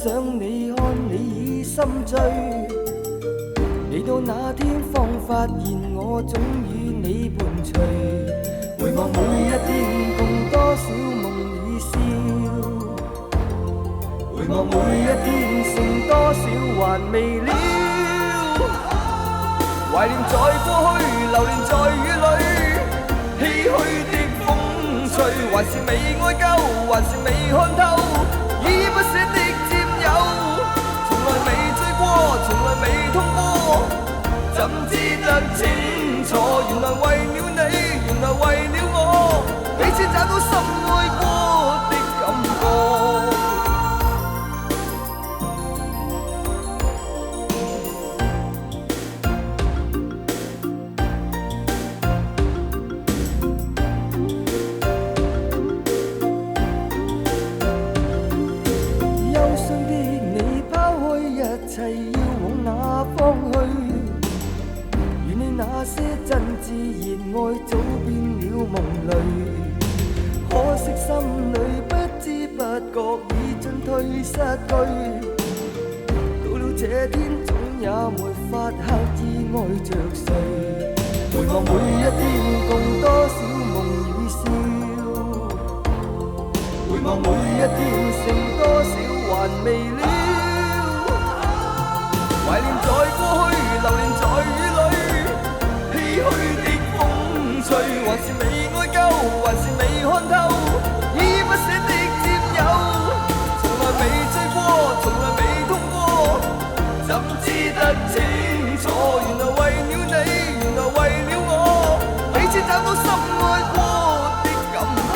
想你，看你已心醉。你到那天方發現我總與你伴隨。回望每一天共多少夢與笑，回望每一天剩多少還未了。懷念在過去，流連在雨裏，唏噓的風吹，還是未愛夠，還是未看透，依不捨的佔有，從來未醉過，從來未痛過，怎知得清楚？原來為了你，原來為了我，彼此找到深愛過的感覺。要往哪方去？與你那些真摯熱愛早變了夢淚，可惜心裏不知不覺已進退失據。到了這天總也沒法刻意愛着誰，回望每一天共多少夢與笑，回望每一天剩多少還未了。懷念在過去，流連在雨裏，唏噓的風吹，還是未愛夠，還是未看透，依不捨的佔有，從來未醉過，從來未痛過，怎知得清楚？原來為了你，原來為了我，彼此找到深愛過的感覺。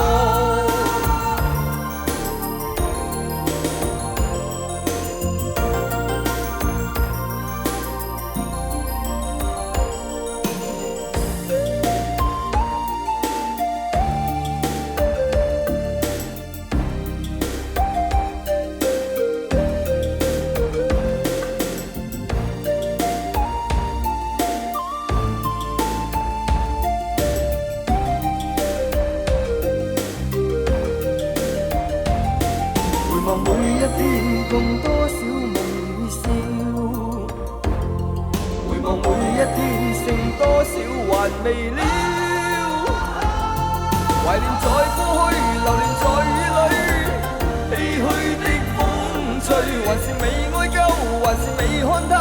共多少夢與笑，回望每一天剩多少還未了。懷念在過去，流連在雨裏，唏噓的風吹，還是未愛夠，還是未看透。